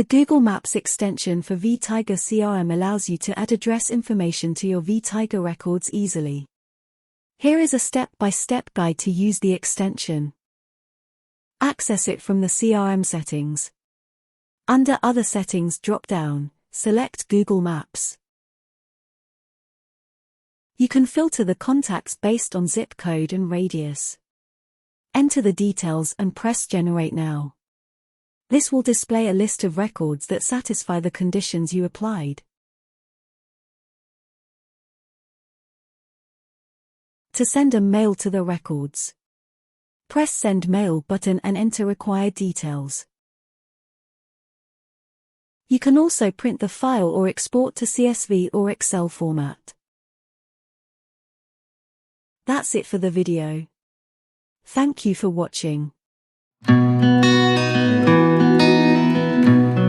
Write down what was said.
The Google Maps extension for Vtiger CRM allows you to add address information to your Vtiger records easily. Here is a step-by-step guide to use the extension. Access it from the CRM settings. Under Other Settings drop-down, select Google Maps. You can filter the contacts based on zip code and radius. Enter the details and press Generate Now. This will display a list of records that satisfy the conditions you applied. To send a mail to the records, press Send Mail button and enter required details. You can also print the file or export to CSV or Excel format. That's it for the video. Thank you for watching.